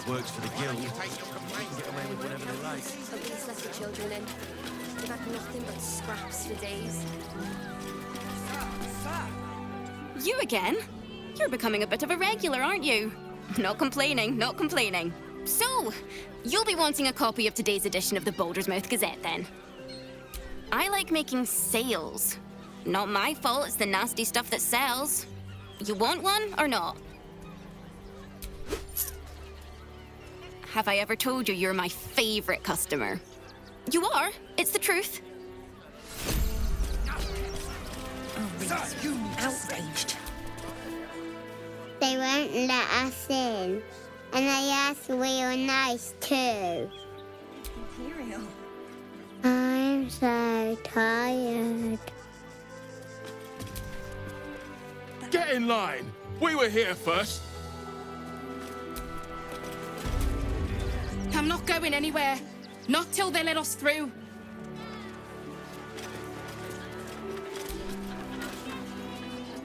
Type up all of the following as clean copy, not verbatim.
works for the guild. They can get away with whatever they like. At least let the children in. They've had nothing but scraps for days. You again? You're becoming a bit of a regular, aren't you? Not complaining, not complaining. So, you'll be wanting a copy of today's edition of the Baldur's Mouth Gazette, then? I like making sales. Not my fault, it's the nasty stuff that sells. You want one or not? Have I ever told you you're my favorite customer? You are. It's the truth. Outraged. They won't let us in. And they ask we were nice too. Imperial. I'm so tired. Get in line! We were here first! I'm not going anywhere. Not till they let us through.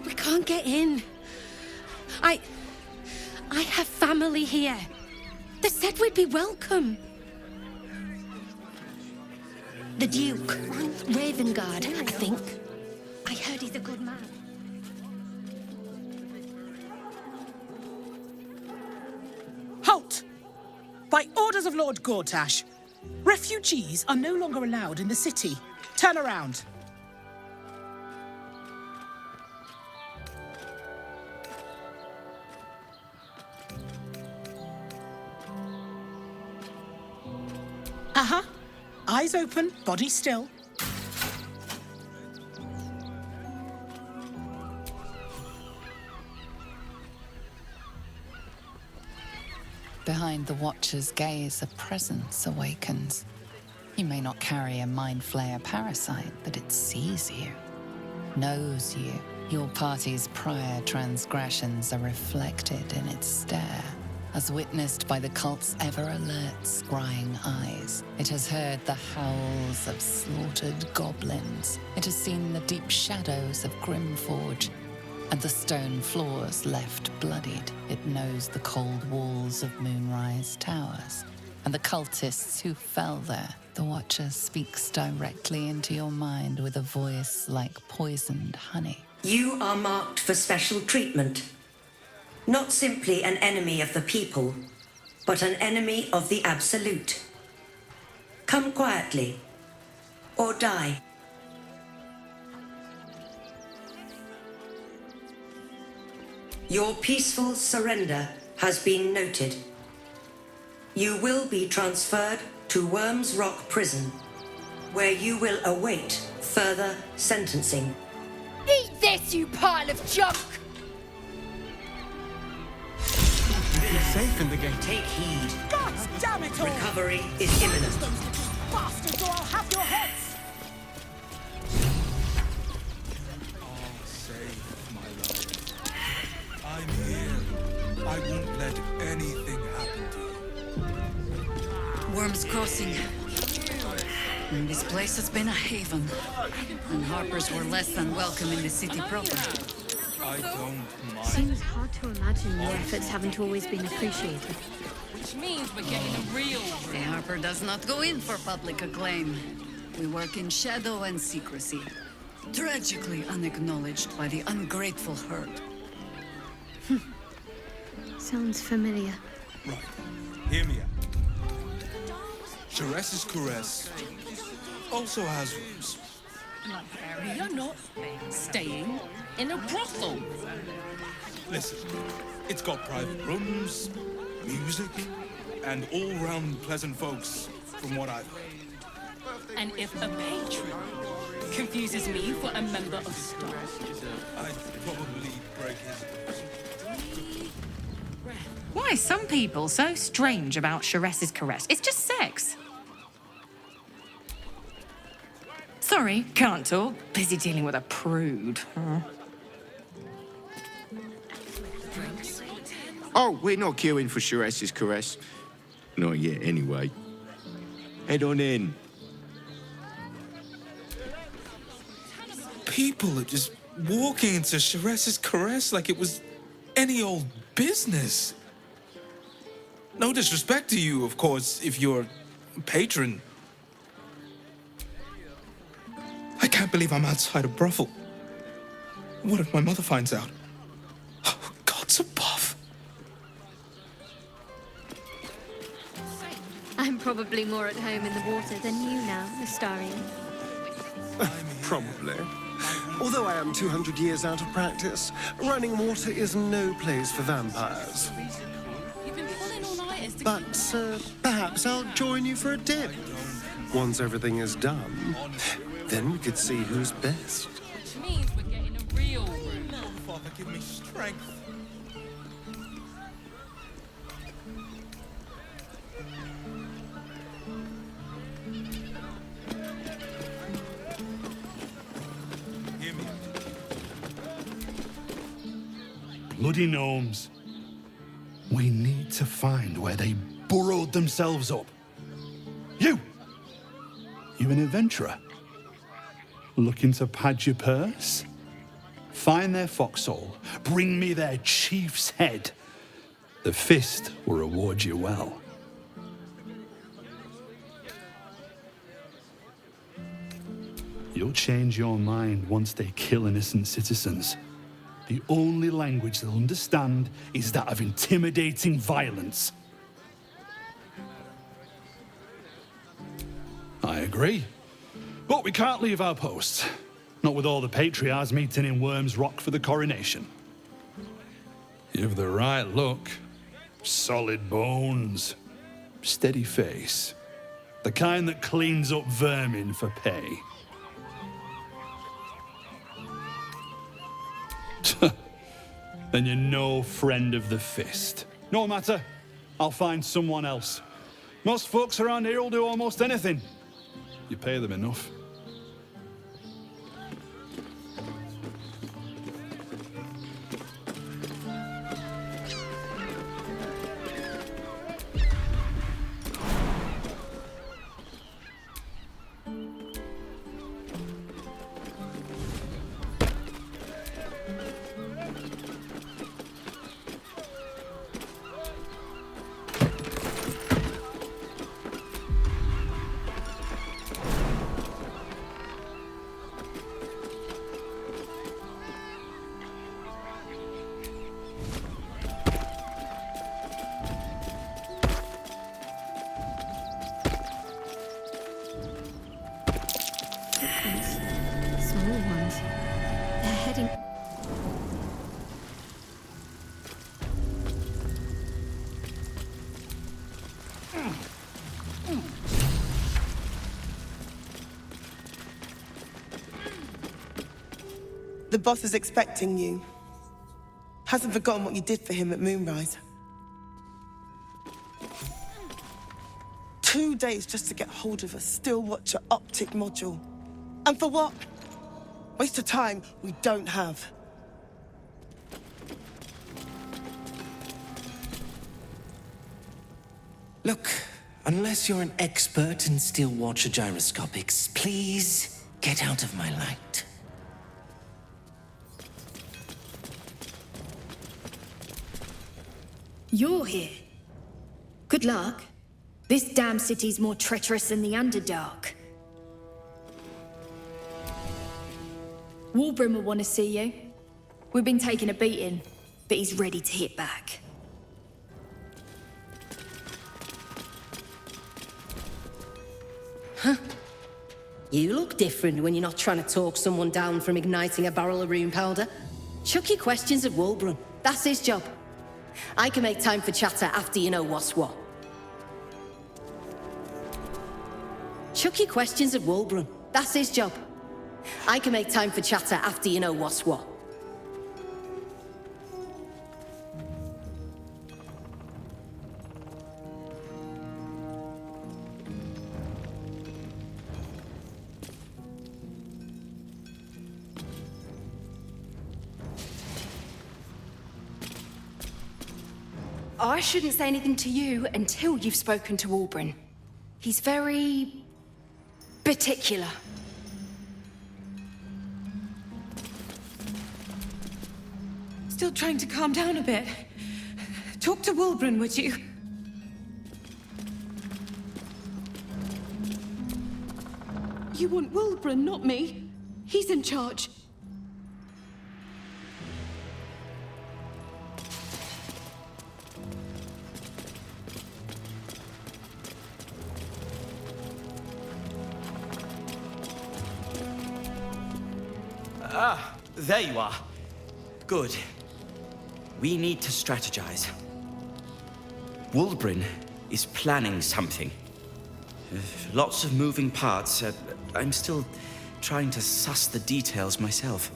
We can't get in. I have family here. They said we'd be welcome. The Duke. Ravengard, I think. I heard he's a good man. Halt! By orders of Lord Gortash, refugees are no longer allowed in the city. Turn around. Eyes open, body still. Behind the Watcher's gaze, a presence awakens. You may not carry a Mind Flayer parasite, but it sees you, knows you. Your party's prior transgressions are reflected in its stare, as witnessed by the cult's ever-alert, scrying eyes. It has heard the howls of slaughtered goblins. It has seen the deep shadows of Grimforge, and the stone floors left bloodied. It knows the cold walls of Moonrise Towers, and the cultists who fell there. The Watcher speaks directly into your mind with a voice like poisoned honey. You are marked for special treatment. Not simply an enemy of the people, but an enemy of the Absolute. Come quietly, or die. Your peaceful surrender has been noted. You will be transferred to Worm's Rock Prison, where you will await further sentencing. Eat this, you pile of junk! You're safe in the gate. Take heed. God damn it all! Recovery is imminent. Bastards, or I'll have your heads! Oh, save my love. I'm here. I won't let anything happen to you. Worm's Crossing. This place has been a haven, and Harpers were less than welcome in the city proper. I don't mind. Seems hard to imagine the efforts haven't always been appreciated. Which means we're getting a real The Harper does not go in for public acclaim. We work in shadow and secrecy, tragically unacknowledged by the ungrateful herd. Sounds familiar. Right. Hear me out. Sharess's Caress also has rooms. We are not staying in a brothel. Listen, it's got private rooms, music, and all-round pleasant folks, from what I've heard. And if a patron confuses me for a member of staff, I'd probably break his... Why are some people so strange about Sharess's Caress? It's just sex. Sorry, can't talk. Busy dealing with a prude. Oh, we're not queuing for Sharess's Caress. Not yet, anyway. Head on in. People are just walking into Sharess's Caress like it was any old business. No disrespect to you, of course, if you're a patron. I can't believe I'm outside a brothel. What if my mother finds out? Oh, God's above. I'm probably more at home in the water than you now, Astarion. Probably. Although I am 200 years out of practice, running water is no place for vampires. But perhaps I'll join you for a dip. Once everything is done, then we could see who's best. Which means we're getting a real room. Father, give me strength. Bloody gnomes. We need to find where they burrowed themselves up. You an adventurer? Looking to pad your purse? Find their foxhole, bring me their chief's head. The fist will reward you well. You'll change your mind once they kill innocent citizens. The only language they'll understand is that of intimidating violence. I agree. But we can't leave our posts. Not with all the patriarchs meeting in Worm's Rock for the coronation. You've the right look. Solid bones. Steady face. The kind that cleans up vermin for pay. Then you're no friend of the fist. No matter. I'll find someone else. Most folks around here will do almost anything. You pay them enough. Small ones. They're heading... The boss is expecting you. Hasn't forgotten what you did for him at Moonrise. 2 days just to get hold of a still watcher optic module. And for what? Waste of time we don't have. Look, unless you're an expert in steel watcher gyroscopics, please get out of my light. You're here. Good luck. This damn city's more treacherous than the Underdark. Warbrim will want to see you. We've been taking a beating, but he's ready to hit back. Huh? You look different when you're not trying to talk someone down from igniting a barrel of rune powder. Chuck your questions at Warbrim. That's his job. I can make time for chatter after you know what's what. Chuck your questions at Warbrim. That's his job. I can make time for chatter after you know what's what. I shouldn't say anything to you until you've spoken to Warbrin. He's very... particular. Still trying to calm down a bit. Talk to Warbrin, would you? You want Wilbrun, not me. He's in charge. Ah, there you are. Good. We need to strategize. Wulbrin is planning something. Lots of moving parts. I'm still trying to suss the details myself.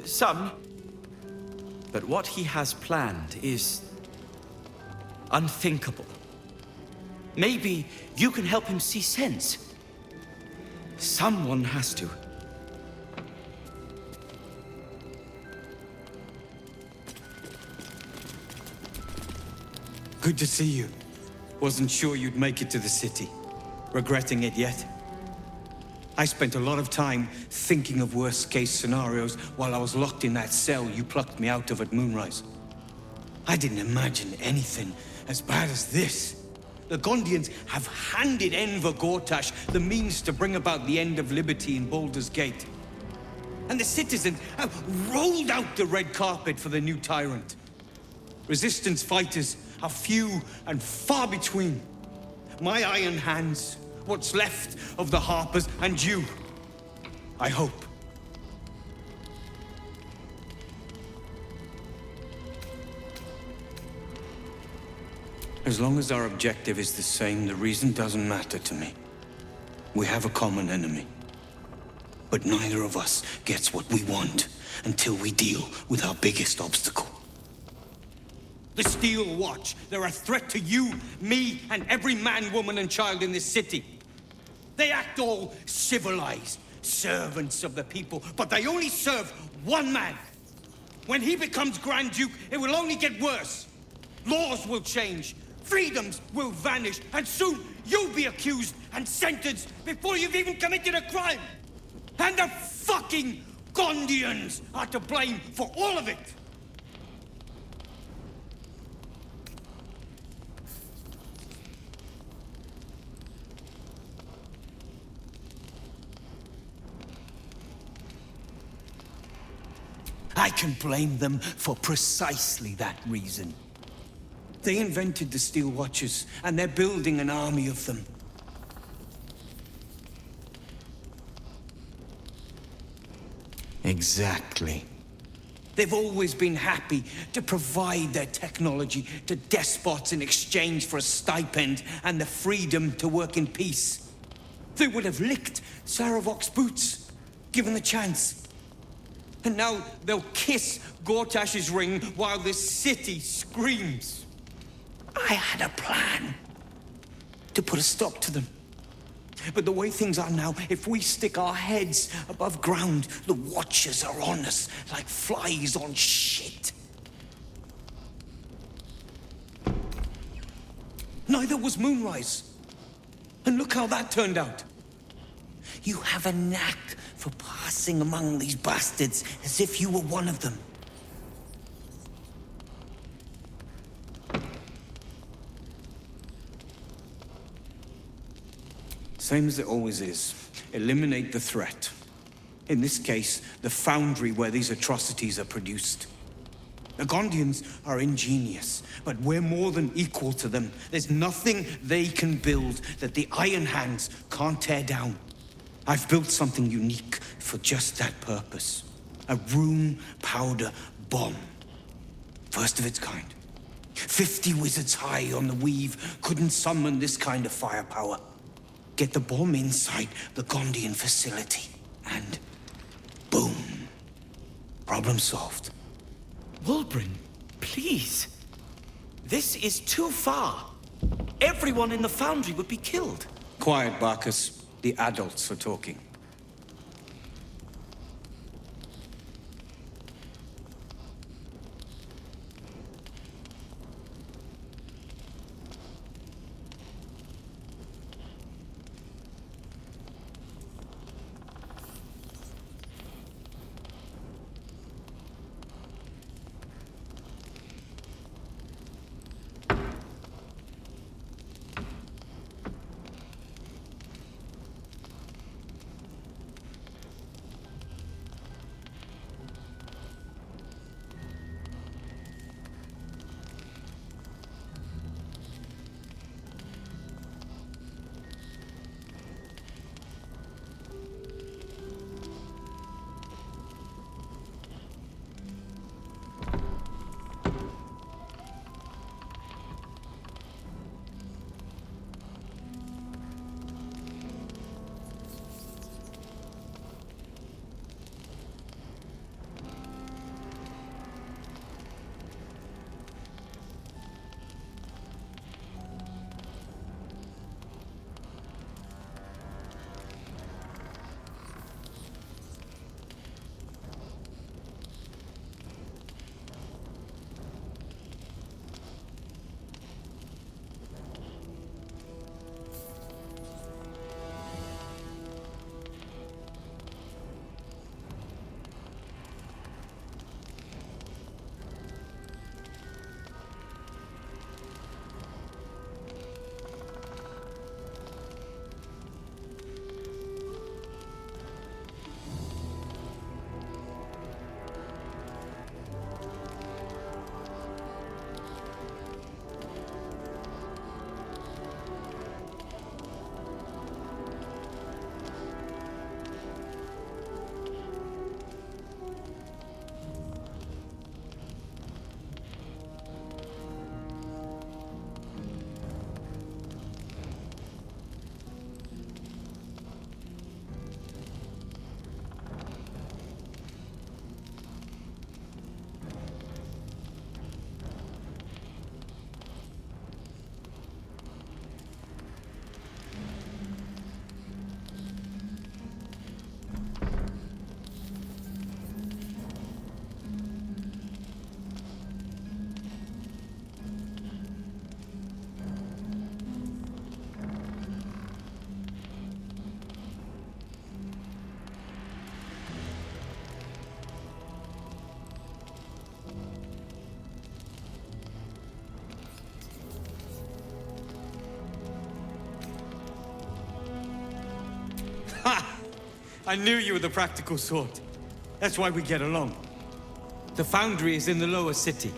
Some. But what he has planned is unthinkable. Maybe you can help him see sense. Someone has to. Good to see you. Wasn't sure you'd make it to the city. Regretting it yet? I spent a lot of time thinking of worst-case scenarios while I was locked in that cell you plucked me out of at Moonrise. I didn't imagine anything as bad as this. The Gondians have handed Enver Gortash the means to bring about the end of liberty in Baldur's Gate. And the citizens have rolled out the red carpet for the new tyrant. Resistance fighters are few and far between. My iron hands, what's left of the Harpers, and you. I hope. As long as our objective is the same, the reason doesn't matter to me. We have a common enemy. But neither of us gets what we want until we deal with our biggest obstacle. The Steel Watch. They're a threat to you, me, and every man, woman, and child in this city. They act all civilized, servants of the people, but they only serve one man. When he becomes Grand Duke, it will only get worse. Laws will change. Freedoms will vanish, and soon you'll be accused and sentenced before you've even committed a crime. And the fucking Gondians are to blame for all of it. I can blame them for precisely that reason. They invented the Steel Watchers, and they're building an army of them. Exactly. They've always been happy to provide their technology to despots in exchange for a stipend and the freedom to work in peace. They would have licked Saravok's boots, given the chance. And now they'll kiss Gortash's ring while this city screams. I had a plan to put a stop to them. But the way things are now, if we stick our heads above ground, the Watchers are on us like flies on shit. Neither was Moonrise. And look how that turned out. You have a knack for passing among these bastards as if you were one of them. Same as it always is. Eliminate the threat. In this case, the foundry where these atrocities are produced. The Gondians are ingenious, but we're more than equal to them. There's nothing they can build that the Iron Hands can't tear down. I've built something unique for just that purpose. A room powder bomb. First of its kind. 50 wizards high on the weave couldn't summon this kind of firepower. Get the bomb inside the Gondian facility, and boom. Problem solved. Wulbrin, please. This is too far. Everyone in the foundry would be killed. Quiet, Barkus. The adults are talking. I knew you were the practical sort. That's why we get along. The foundry is in the lower city,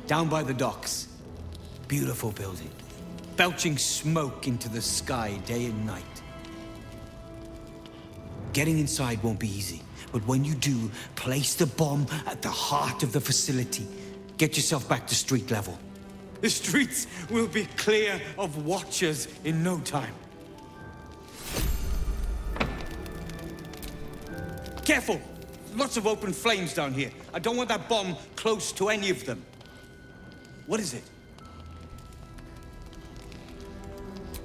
down by the docks. Beautiful building, belching smoke into the sky day and night. Getting inside won't be easy, but when you do, place the bomb at the heart of the facility. Get yourself back to street level. The streets will be clear of watchers in no time. Careful! Lots of open flames down here. I don't want that bomb close to any of them. What is it?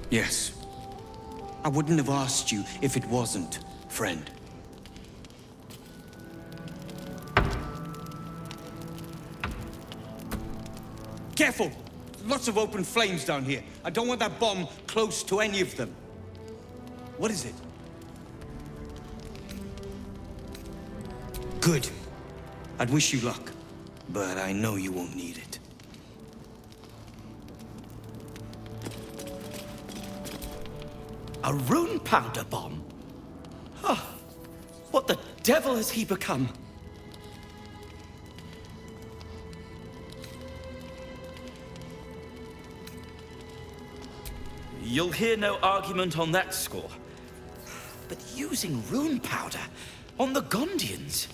Yes. I wouldn't have asked you if it wasn't, friend. Careful! Lots of open flames down here. I don't want that bomb close to any of them. What is it? Good. I'd wish you luck, but I know you won't need it. A rune powder bomb? Oh, what the devil has he become? You'll hear no argument on that score. But using rune powder on the Gondians?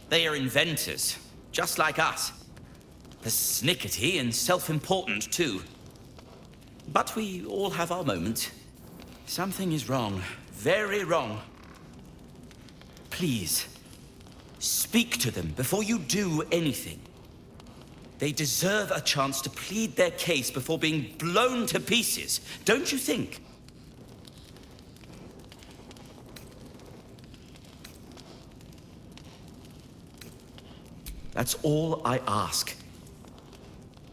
They are inventors, just like us. Persnickety and self-important, too. But we all have our moments. Something is wrong. Very wrong. Please, speak to them before you do anything. They deserve a chance to plead their case before being blown to pieces, don't you think? That's all I ask.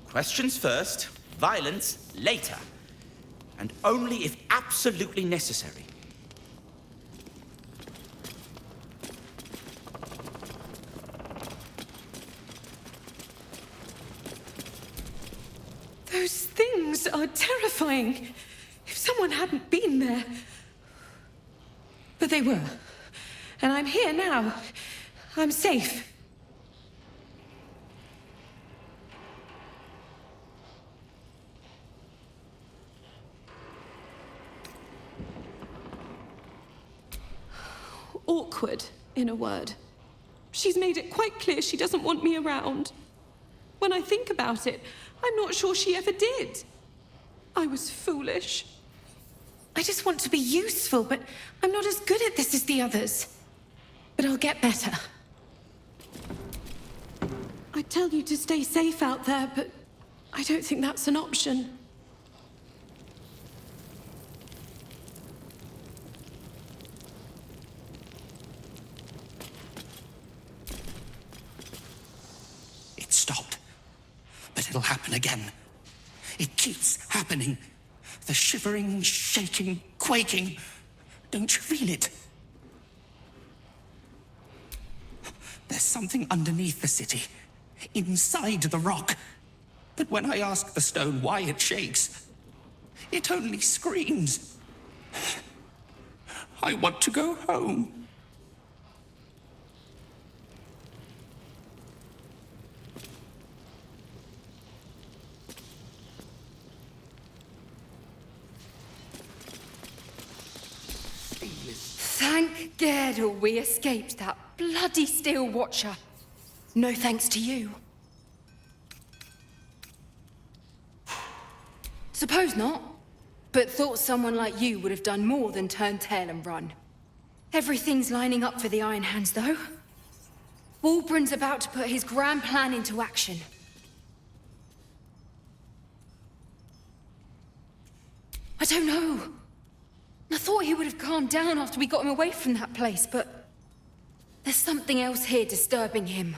Questions first, violence later. And only if absolutely necessary. Those things are terrifying. If someone hadn't been there. But they were. And I'm here now. I'm safe. Awkward, in a word. She's made it quite clear she doesn't want me around. When I think about it, I'm not sure she ever did. I was foolish. I just want to be useful, but I'm not as good at this as the others. But I'll get better. I tell you to stay safe out there, but I don't think that's an option. It stopped. But it'll happen again. It keeps happening. The shivering, shaking, quaking. Don't you feel it? There's something underneath the city, inside the rock. But when I ask the stone why it shakes, it only screams. I want to go home. Thank Gerdel we escaped that bloody Steel Watcher. No thanks to you. Suppose not. But thought someone like you would have done more than turn tail and run. Everything's lining up for the Iron Hands, though. Walbran's about to put his grand plan into action. I don't know. I thought he would have calmed down after we got him away from that place, but there's something else here disturbing him.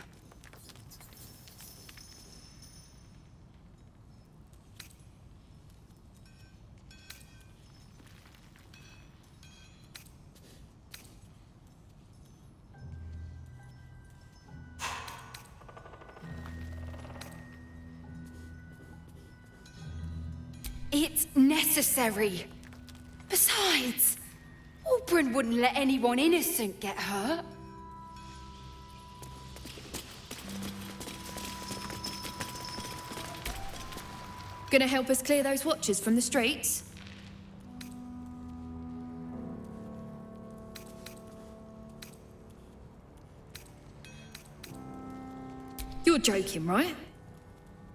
It's necessary. Besides, Wolbrun wouldn't let anyone innocent get hurt. Gonna help us clear those watchers from the streets? You're joking, right?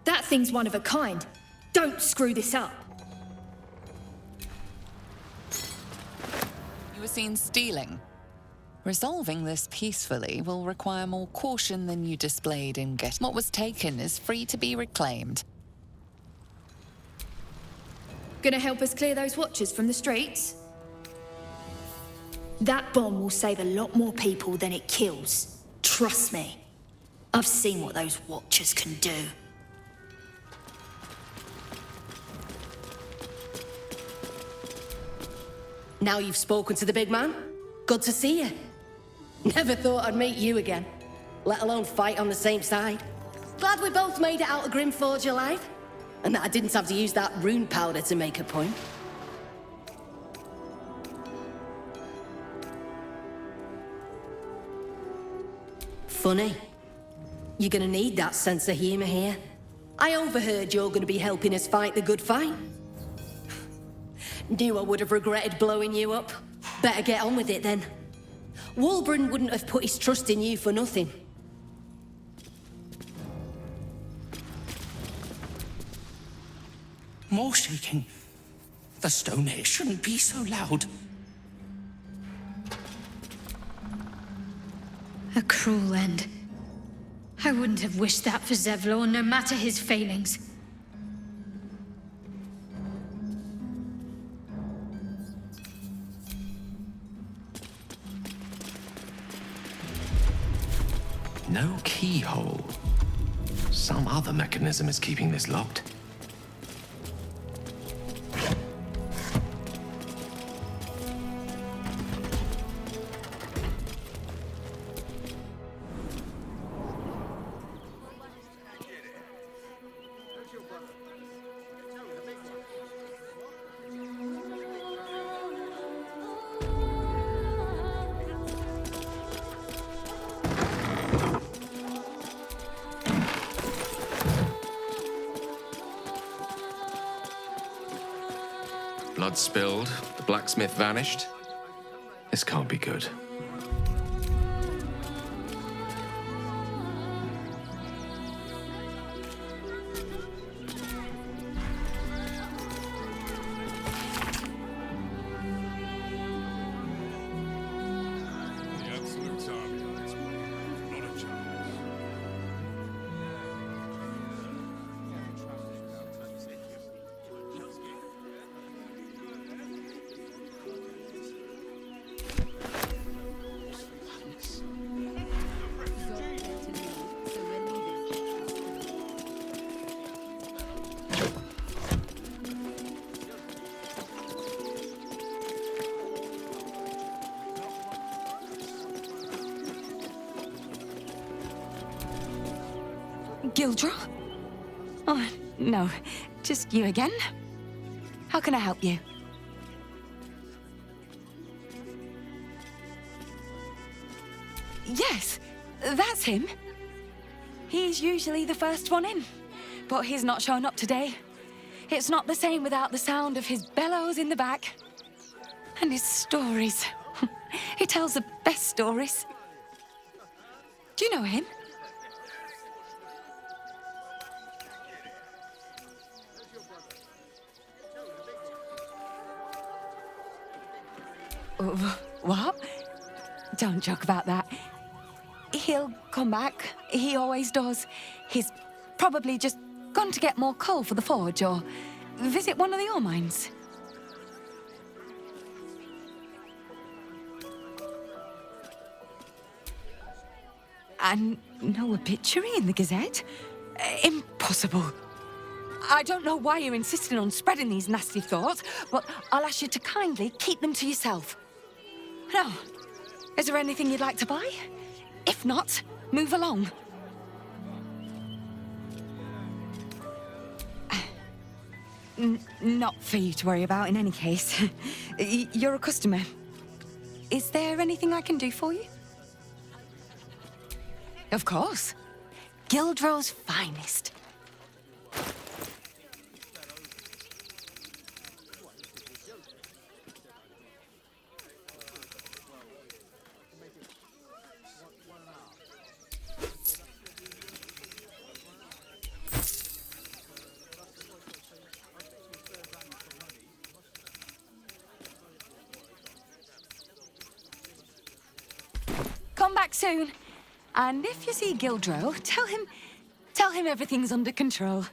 That thing's one of a kind. Don't screw this up. You were seen stealing. Resolving this peacefully will require more caution than you displayed in getting. What was taken is free to be reclaimed. Gonna help us clear those watchers from the streets? That bomb will save a lot more people than it kills. Trust me. I've seen what those watchers can do. Now you've spoken to the big man. Good to see you. Never thought I'd meet you again, let alone fight on the same side. Glad we both made it out of Grimforge alive, and that I didn't have to use that rune powder to make a point. Funny. You're gonna need that sense of humor here. I overheard you're gonna be helping us fight the good fight. Knew I would have regretted blowing you up. Better get on with it then. Wolbrun wouldn't have put his trust in you for nothing. More shaking. The stone here shouldn't be so loud. A cruel end. I wouldn't have wished that for Zevlor, no matter his failings. No keyhole. Some other mechanism is keeping this locked. Blood spilled, the blacksmith vanished. This can't be good. The absolute army on its way. Not a chance. Gildra? Oh, no. Just you again? How can I help you? Yes, that's him. He's usually the first one in, but he's not shown up today. It's not the same without the sound of his bellows in the back. And his stories. He tells the best stories. Do you know him? What? Don't joke about that. He'll come back. He always does. He's probably just gone to get more coal for the forge or visit one of the ore mines. And no obituary in the Gazette? Impossible. I don't know why you're insisting on spreading these nasty thoughts, but I'll ask you to kindly keep them to yourself. Now, is there anything you'd like to buy? If not, move along. Not for you to worry about in any case. You're a customer. Is there anything I can do for you? Of course. Gildrow's finest. Come back soon. And if you see Gildrow, tell him everything's under control.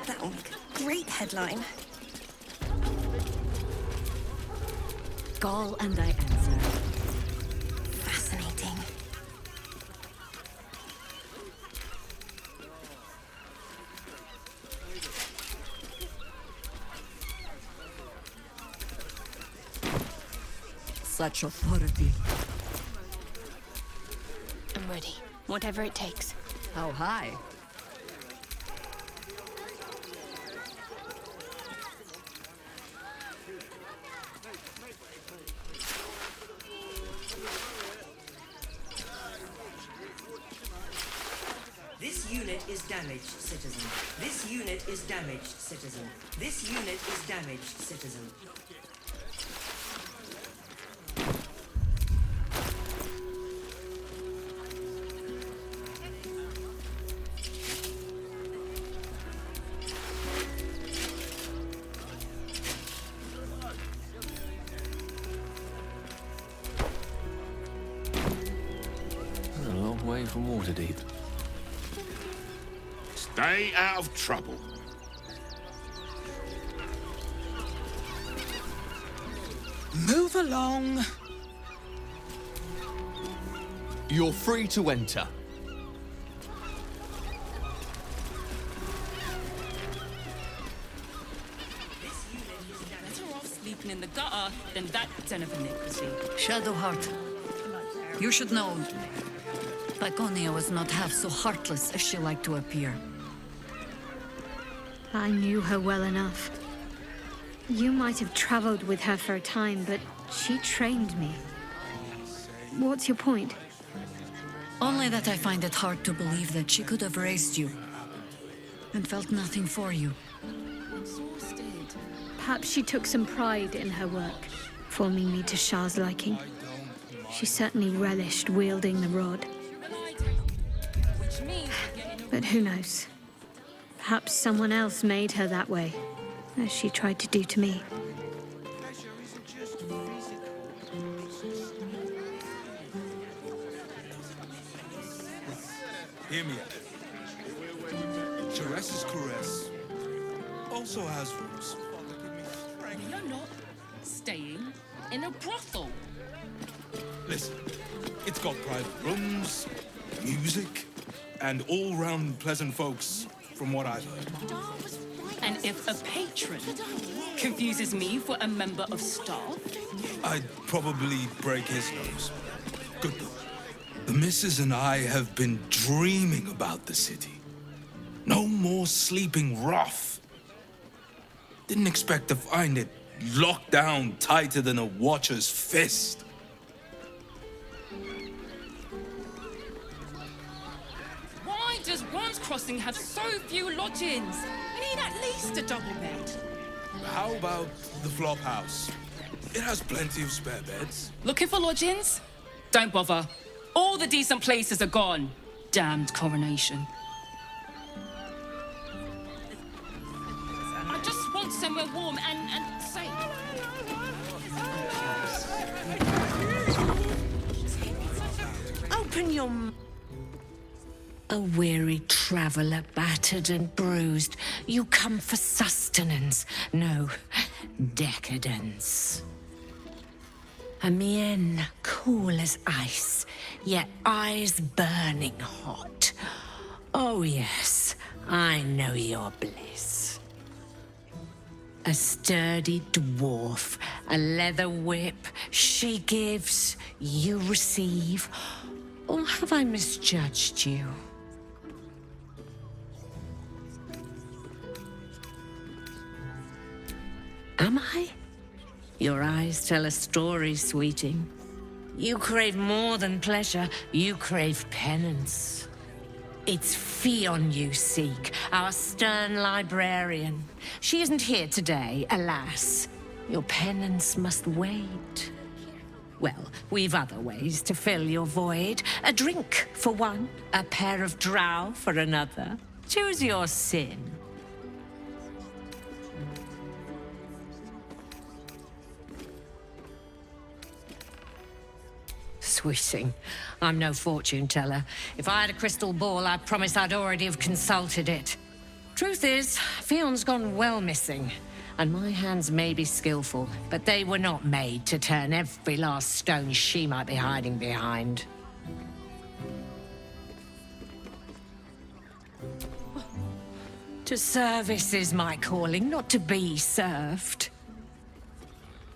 That'll make a great headline. Call and I answer. Fascinating. Such authority. I'm ready. Whatever it takes. How high? This unit is damaged, citizen. This unit is damaged, citizen. This unit is damaged, citizen. A long way from Waterdeep. Stay out of trouble. Move along. You're free to enter. Better off sleeping in the gutter than that den of iniquity. Shadowheart, you should know, Laconia was not half so heartless as she liked to appear. I knew her well enough. You might have traveled with her for a time, but she trained me. What's your point? Only that I find it hard to believe that she could have raised you and felt nothing for you. Perhaps she took some pride in her work, forming me to Shah's liking. She certainly relished wielding the rod. But who knows? Perhaps someone else made her that way, as she tried to do to me. Hear me out. Jerez's caress also has rules. You're not staying in a brothel. Listen, it's got private rooms, music, and all-round pleasant folks, from what I've heard. And if a patron confuses me for a member of staff, I'd probably break his nose. Good though. The missus and I have been dreaming about the city. No more sleeping rough. Didn't expect to find it locked down tighter than a watcher's fist. why does Worm's Crossing have so few lodgings? We need at least a double bed. How about the flop house? It has plenty of spare beds. Looking for lodgings? Don't bother. All the decent places are gone. Damned coronation. I just want somewhere warm and safe. Open your... A weary traveller, battered and bruised. You come for sustenance, no decadence. A mien cool as ice, yet eyes burning hot. Oh yes, I know your bliss. A sturdy dwarf, A leather whip. She gives, you receive. Or have I misjudged you? Am I? Your eyes tell a story, sweeting. You crave more than pleasure. You crave penance. It's Fionn you seek, our stern librarian. She isn't here today, alas. Your penance must wait. Well, we've other ways to fill your void. A drink for one, a pair of drow for another. Choose your sin. Sweeting, I'm no fortune teller. If I had a crystal ball, I promise I'd already have consulted it. Truth is, Fionn's gone well missing, and my hands may be skillful, but they were not made to turn every last stone she might be hiding behind. To service is my calling, not to be served.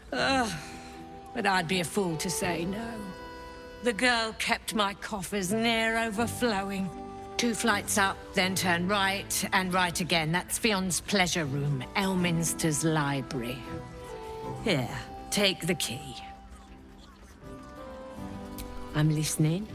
But I'd be a fool to say no. The girl kept my coffers near overflowing. 2 flights up, then turn right, and right again. That's Fionn's pleasure room, Elminster's library. Here, take the key. I'm listening.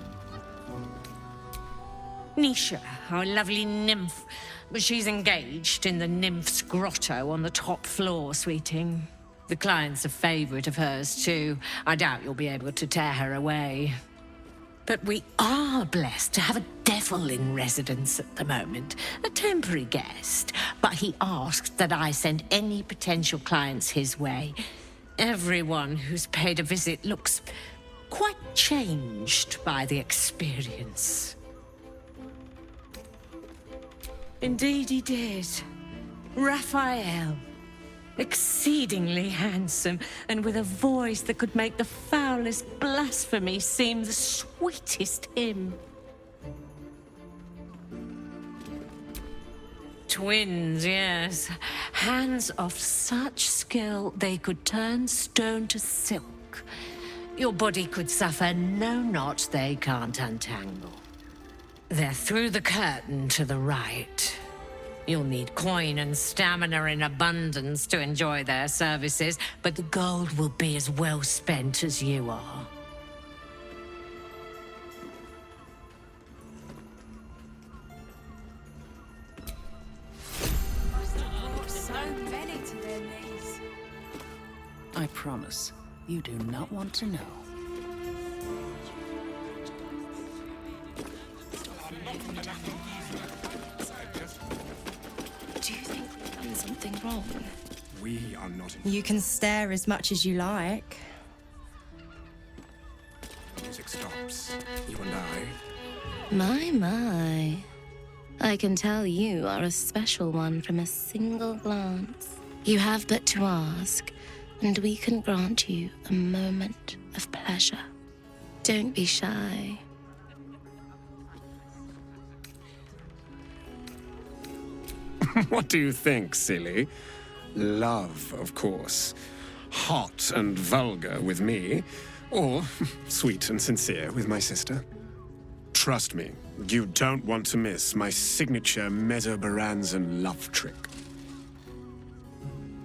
Nisha, our lovely nymph. But she's engaged in the nymph's grotto on the top floor, sweeting. The client's a favorite of hers, too. I doubt you'll be able to tear her away. But we are blessed to have a devil in residence at the moment. A temporary guest. But he asked that I send any potential clients his way. Everyone who's paid a visit looks quite changed by the experience. Indeed he did. Raphael. Exceedingly handsome, and with a voice that could make the foulest blasphemy seem the sweetest hymn. Twins, yes. Hands of such skill they could turn stone to silk. Your body could suffer no knot they can't untangle. They're through the curtain to the right. You'll need coin and stamina in abundance to enjoy their services, but the gold will be as well spent as you are. So many to their knees. I promise, you do not want to know. Do you think we've done something wrong? We are not. You can stare as much as you like. Music stops. You and I. My. I can tell you are a special one from a single glance. You have but to ask, and we can grant you a moment of pleasure. Don't be shy. What do you think, silly? Love, of course. Hot and vulgar with me, or sweet and sincere with my sister. Trust me, you don't want to miss my signature Mesobaranzan love trick.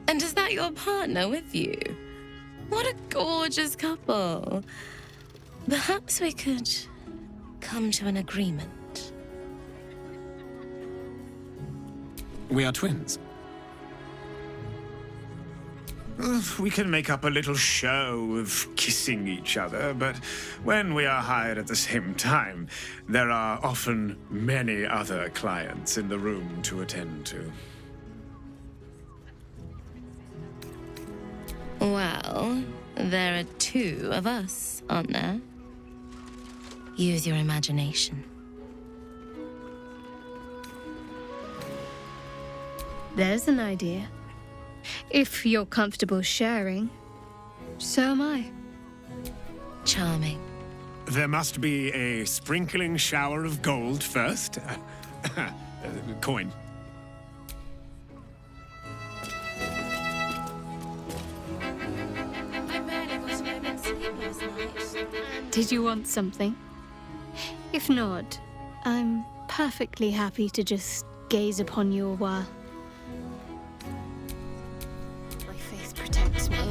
And is that your partner with you? What a gorgeous couple. Perhaps we could come to an agreement. We are twins. We can make up a little show of kissing each other, but when we are hired at the same time, there are often many other clients in the room to attend to. Well, there are 2 of us, aren't there? Use your imagination. There's an idea. If you're comfortable sharing, so am I. Charming. There must be a sprinkling shower of gold first. Coin. Did you want something? If not, I'm perfectly happy to just gaze upon you a while. My faith protects me. I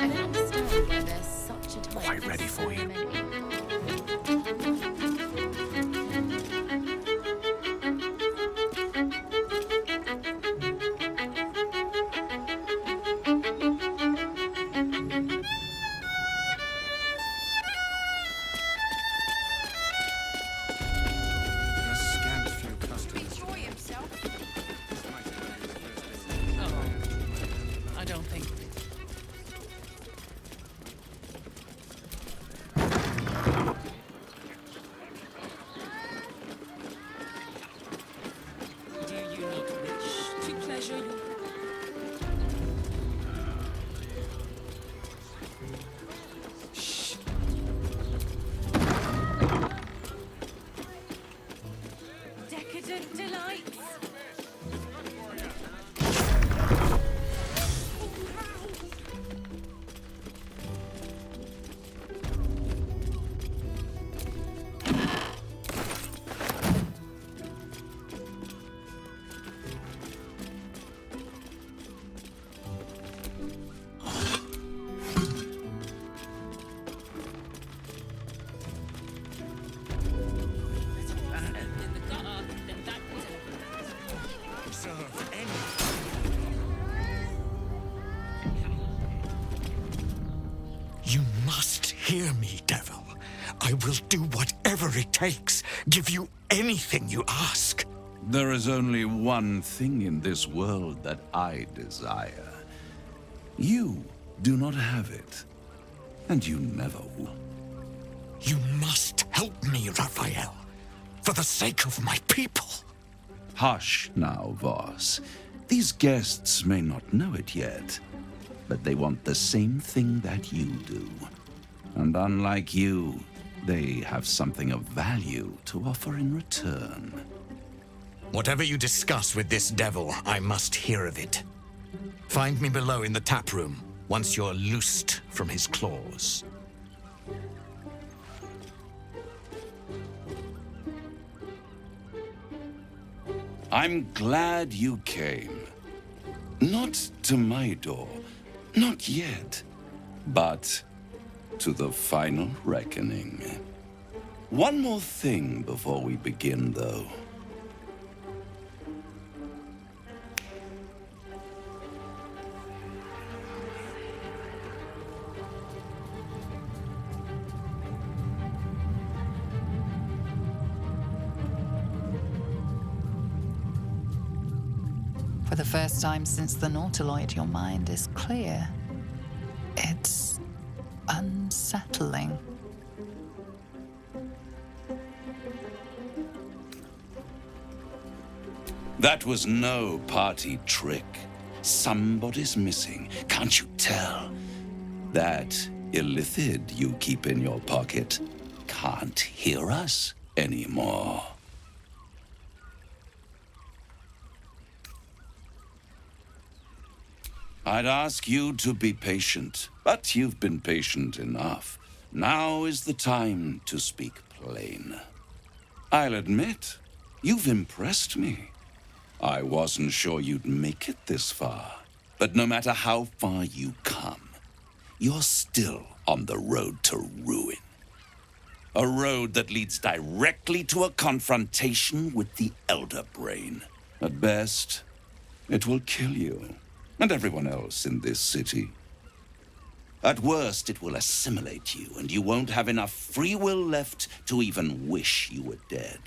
don't understand why there's such a time. Quite ready for you. I don't think. Do you not wish to pleasure your... Decadent delights. You must hear me, devil. I will do whatever it takes, give you anything you ask. There is only one thing in this world that I desire. You do not have it, and you never will. You must help me, Raphael, for the sake of my people. Hush now, Voss. These guests may not know it yet, but they want the same thing that you do. And unlike you, they have something of value to offer in return. Whatever you discuss with this devil, I must hear of it. Find me below in the tap room, once you're loosed from his claws. I'm glad you came. Not to my door, not yet, but to the final reckoning. One more thing before we begin, though. For the first time since the Nautiloid, your mind is clear. It's unsettling. That was no party trick. Somebody's missing. Can't you tell? That illithid you keep in your pocket can't hear us anymore. I'd ask you to be patient, but you've been patient enough. Now is the time to speak plain. I'll admit, you've impressed me. I wasn't sure you'd make it this far, but no matter how far you come, you're still on the road to ruin. A road that leads directly to a confrontation with the Elder Brain. At best, it will kill you and everyone else in this city. At worst, it will assimilate you, and you won't have enough free will left to even wish you were dead.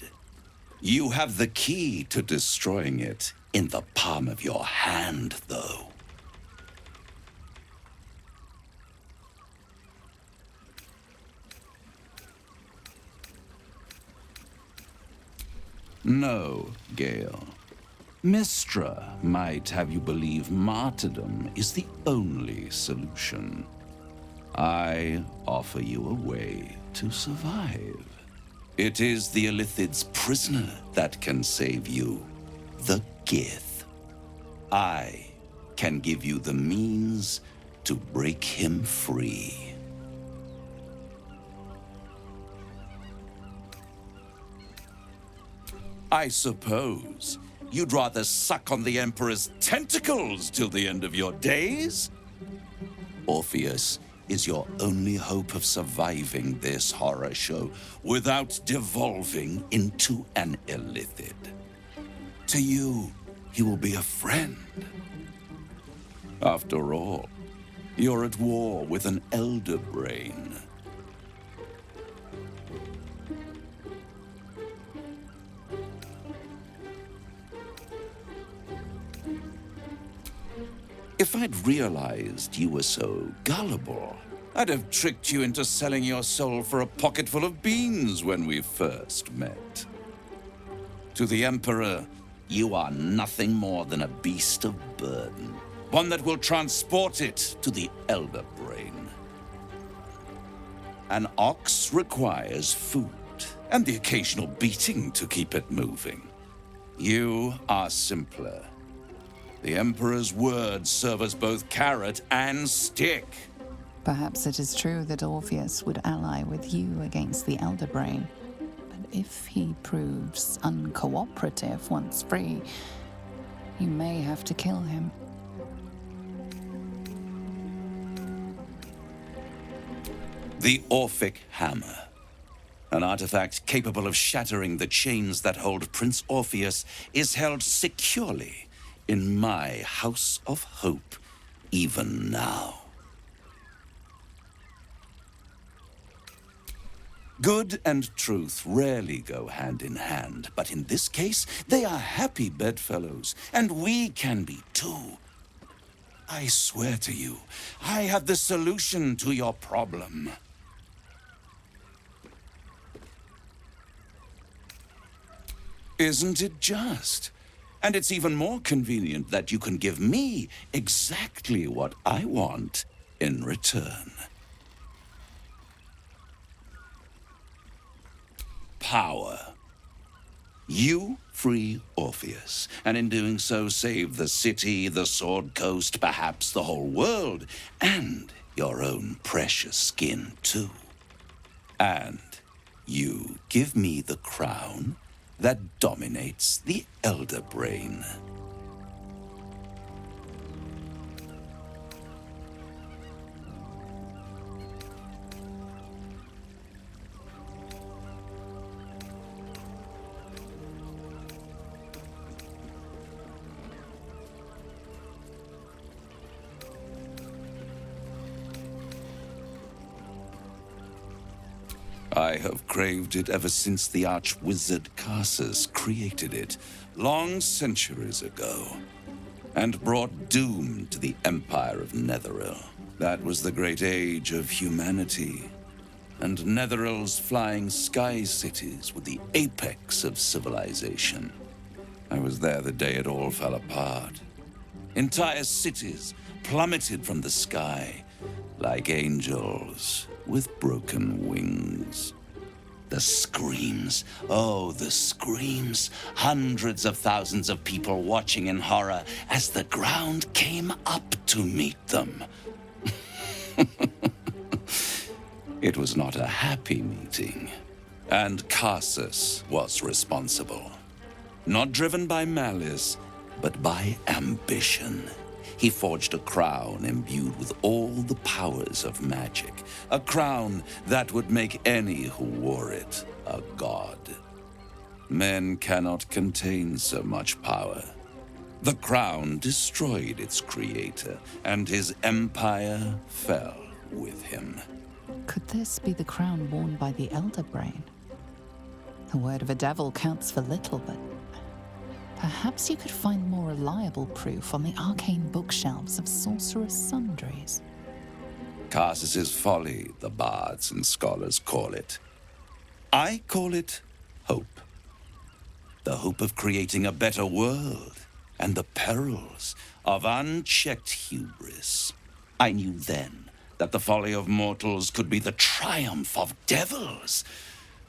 You have the key to destroying it in the palm of your hand, though. No, Gale. Mystra might have you believe martyrdom is the only solution. I offer you a way to survive. It is the Illithid's prisoner that can save you, the Gith. I can give you the means to break him free. I suppose you'd rather suck on the Emperor's tentacles till the end of your days? Orpheus is your only hope of surviving this horror show without devolving into an illithid. To you, he will be a friend. After all, you're at war with an elder brain. If I'd realized you were so gullible, I'd have tricked you into selling your soul for a pocketful of beans when we first met. To the Emperor, you are nothing more than a beast of burden, one that will transport it to the Elder Brain. An ox requires food, and the occasional beating to keep it moving. You are simpler. The Emperor's words serve as both carrot and stick. Perhaps it is true that Orpheus would ally with you against the Elder Brain. But if he proves uncooperative once free, you may have to kill him. The Orphic Hammer. An artifact capable of shattering the chains that hold Prince Orpheus is held securely in my House of Hope, even now. Good and truth rarely go hand in hand, but in this case, they are happy bedfellows, and we can be too. I swear to you, I have the solution to your problem. Isn't it just? And it's even more convenient that you can give me exactly what I want in return. Power. You free Orpheus, and in doing so save the city, the Sword Coast, perhaps the whole world, and your own precious skin too. And you give me the crown that dominates the Elder Brain. I have craved it ever since the arch-wizard Carsus created it, long centuries ago, and brought doom to the Empire of Netheril. That was the great age of humanity, and Netheril's flying sky cities were the apex of civilization. I was there the day it all fell apart. Entire cities plummeted from the sky like angels with broken wings. The screams, oh, the screams. Hundreds of thousands of people watching in horror as the ground came up to meet them. It was not a happy meeting, and Carsus was responsible. Not driven by malice, but by ambition. He forged a crown imbued with all the powers of magic. A crown that would make any who wore it a god. Men cannot contain so much power. The crown destroyed its creator, and his empire fell with him. Could this be the crown worn by the Elder Brain? The word of a devil counts for little, but perhaps you could find more reliable proof on the arcane bookshelves of sorcerous sundries. Carsus's folly, the bards and scholars call it. I call it hope. The hope of creating a better world, and the perils of unchecked hubris. I knew then that the folly of mortals could be the triumph of devils,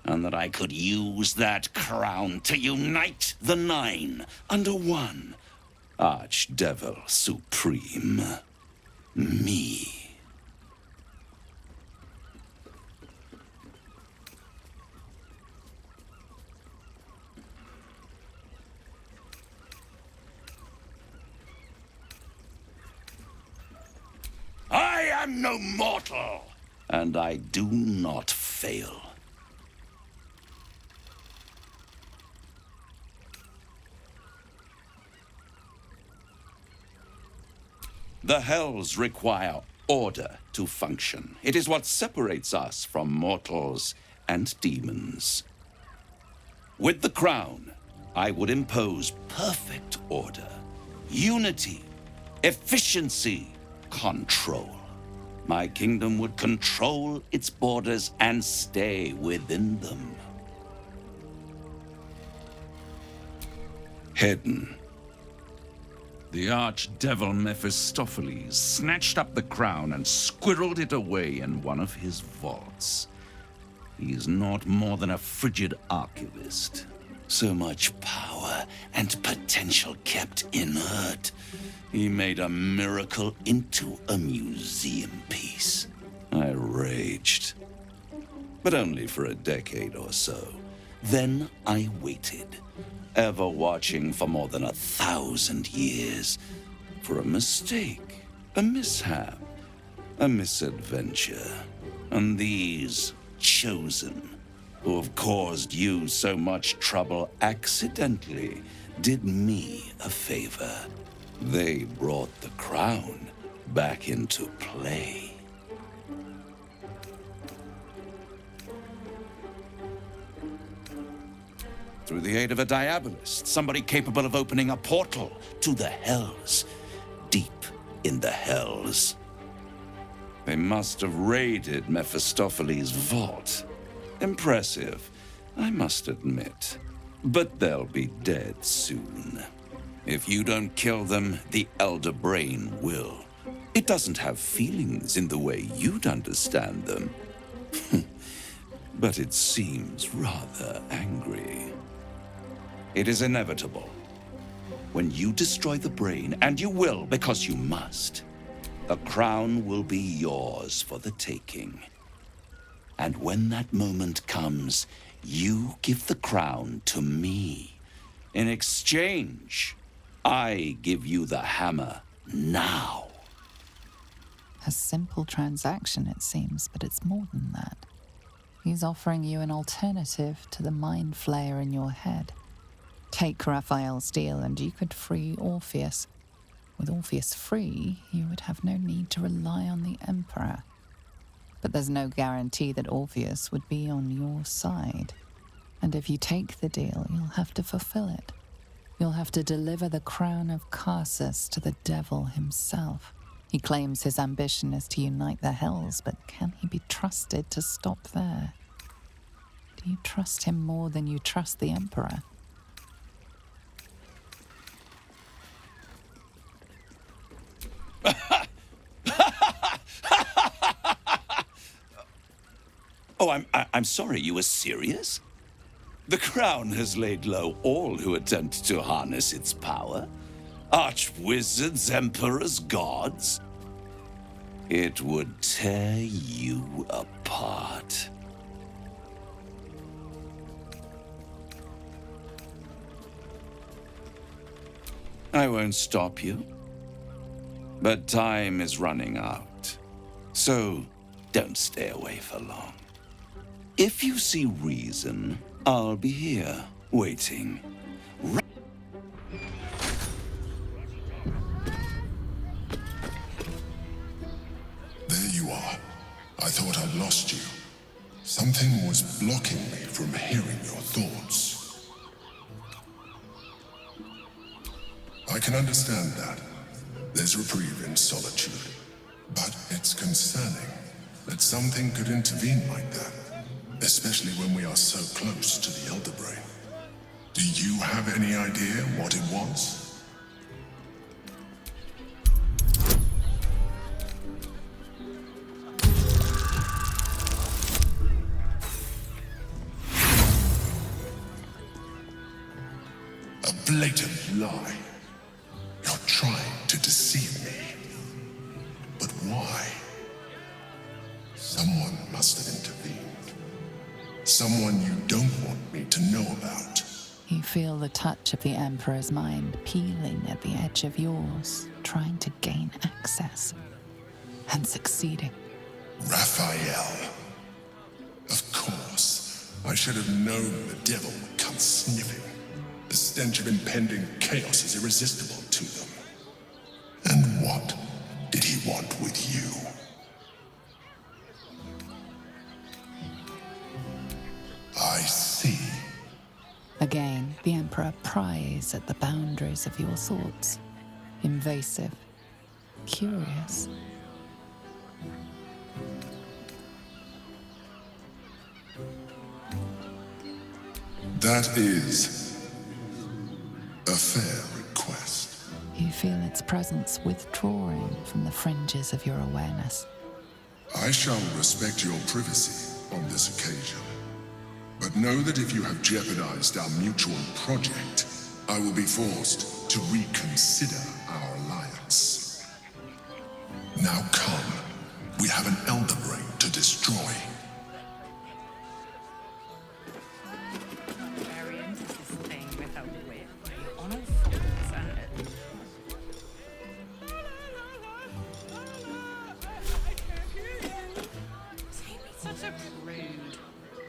and that I could use that crown to unite the Nine under one Archdevil Supreme. Me. am no mortal, and I do not fail. The Hells require order to function. It is what separates us from mortals and demons. With the crown, I would impose perfect order, unity, efficiency, control. My kingdom would control its borders and stay within them. Hidden. The archdevil Mephistopheles snatched up the crown and squirreled it away in one of his vaults. He is not more than a frigid archivist. So much power and potential kept inert. He made a miracle into a museum piece. I raged. But only for a decade or so. Then I waited, ever watching for more than 1,000 years, for a mistake, a mishap, a misadventure. And these chosen, who have caused you so much trouble accidentally, did me a favor. They brought the crown back into play. Through the aid of a diabolist, somebody capable of opening a portal to the Hells, deep in the Hells. They must have raided Mephistopheles' vault. Impressive, I must admit. But they'll be dead soon. If you don't kill them, the Elder Brain will. It doesn't have feelings in the way you'd understand them. But it seems rather angry. It is inevitable. When you destroy the brain, and you will because you must, the crown will be yours for the taking. And when that moment comes, you give the crown to me. In exchange, I give you the hammer now. A simple transaction, it seems, but it's more than that. He's offering you an alternative to the mind flayer in your head. Take Raphael's deal and you could free Orpheus. With Orpheus free, you would have no need to rely on the Emperor. But there's no guarantee that Orpheus would be on your side. And if you take the deal, you'll have to fulfill it. You'll have to deliver the crown of Carsus to the devil himself. He claims his ambition is to unite the Hells, but can he be trusted to stop there? Do you trust him more than you trust the Emperor? Oh, I'm sorry, you were serious? The crown has laid low all who attempt to harness its power. Archwizards, emperors, gods. It would tear you apart. I won't stop you. But time is running out. So don't stay away for long. If you see reason, I'll be here, waiting. There you are. I thought I'd lost you. Something was blocking me from hearing your thoughts. I can understand that. There's reprieve in solitude. But it's concerning that something could intervene like that. Especially when we are so close to the Elder Brain. Do you have any idea what it was? A blatant lie. You're trying to deceive me. But why? Someone must have intervened. Someone you don't want me to know about. You feel the touch of the Emperor's mind peeling at the edge of yours, trying to gain access. and succeeding. Raphael. Of course. I should have known the devil would come sniffing. The stench of impending chaos is irresistible to them. And what did he want with you? I see. Again, the Emperor pries at the boundaries of your thoughts. Invasive. Curious. That is a fair request. You feel its presence withdrawing from the fringes of your awareness. I shall respect your privacy on this occasion. But know that if you have jeopardized our mutual project, I will be forced to reconsider our alliance. Now come. We have an Elder Brain to destroy.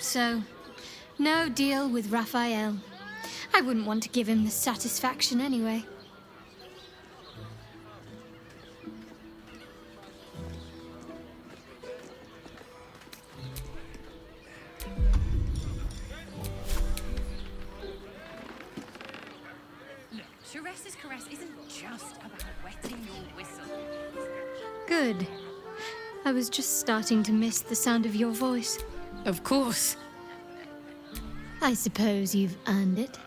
So, no deal with Raphael. I wouldn't want to give him the satisfaction anyway. Look, Teresa's caress isn't just about wetting your whistle. Good. I was just starting to miss the sound of your voice. Of course. I suppose you've earned it.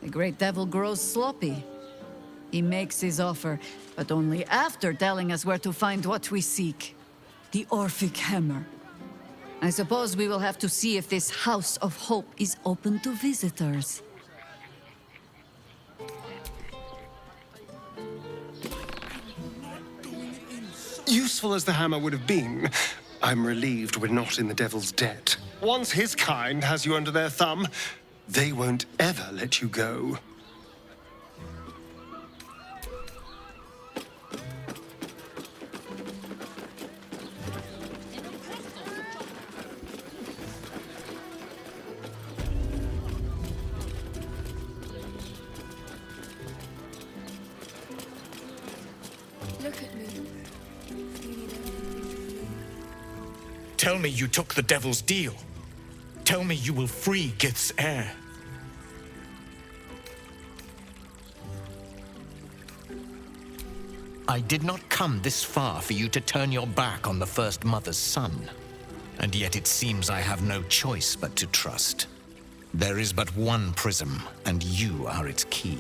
The great devil grows sloppy. He makes his offer, but only after telling us where to find what we seek. The Orphic Hammer. I suppose we will have to see if this House of Hope is open to visitors. Useful as the hammer would have been, I'm relieved we're not in the devil's debt. Once his kind has you under their thumb, they won't ever let you go. Look at me. Tell me you took the devil's deal. Tell me you will free Gith's heir. I did not come this far for you to turn your back on the First Mother's son. And yet it seems I have no choice but to trust. There is but one prism, and you are its key.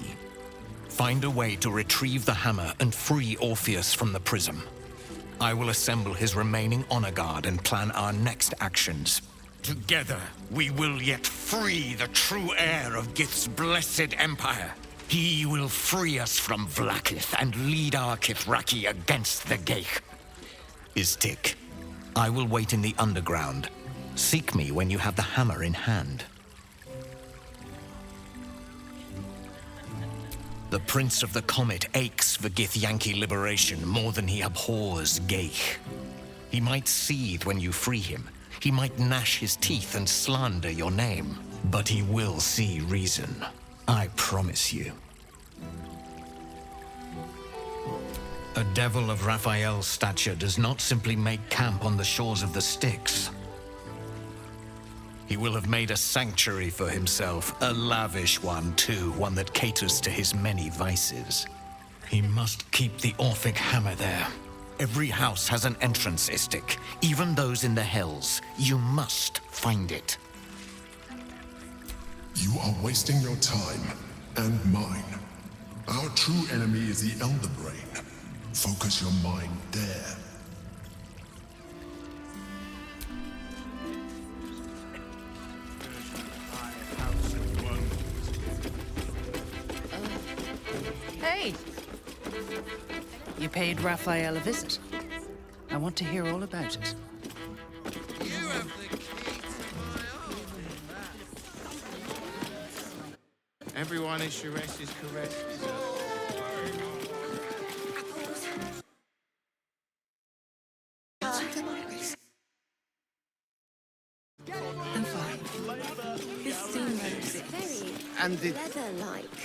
Find a way to retrieve the hammer and free Orpheus from the prism. I will assemble his remaining honor guard and plan our next actions. Together, we will yet free the true heir of Gith's blessed empire. He will free us from Vlaakith and lead our Kithraki against the Geich. Istik, I will wait in the underground. Seek me when you have the hammer in hand. The Prince of the Comet aches for Githyanki liberation more than he abhors Geich. He might seethe when you free him. He might gnash his teeth and slander your name. But he will see reason. I promise you. A devil of Raphael's stature does not simply make camp on the shores of the Styx. He will have made a sanctuary for himself, a lavish one too, one that caters to his many vices. He must keep the Orphic hammer there. Every house has an entrance, Istik, even those in the Hells. You must find it. You are wasting your time, and mine. Our true enemy is the Elder Brain. Focus your mind there. Hey! You paid Raphael a visit. I want to hear all about it. You have the key to my heart. Everyone is Shuresh correct. I'm fine. This seems Very And the leather-like.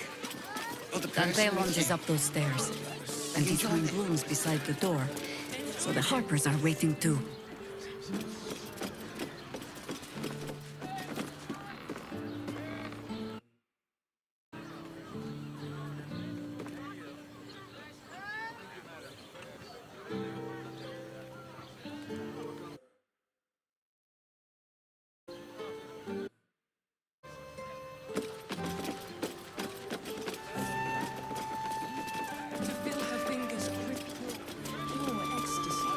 Dante lunges up those stairs, and he joins rooms beside the door. So the Harpers are waiting too. To feel her fingers grip pure ecstasy.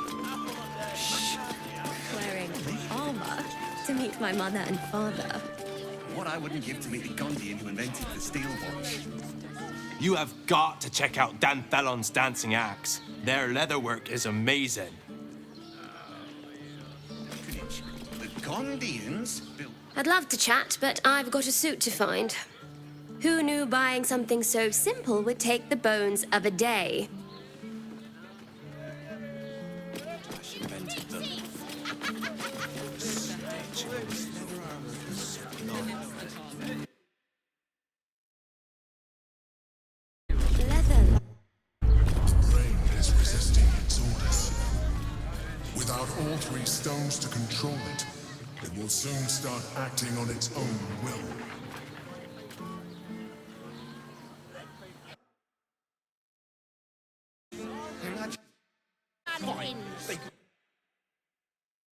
Wearing armor to meet my mother and father. What I wouldn't give to meet the Gondian who invented the steel watch. You have got to check out Dan Thellon's dancing acts. Their leatherwork is amazing. The Gondians built... I'd love to chat, but I've got a suit to find. Who knew buying something so simple would take the bones of a day? Leather. The brain is resisting its orders. Without all three stones to control it, it will soon start acting on its own will.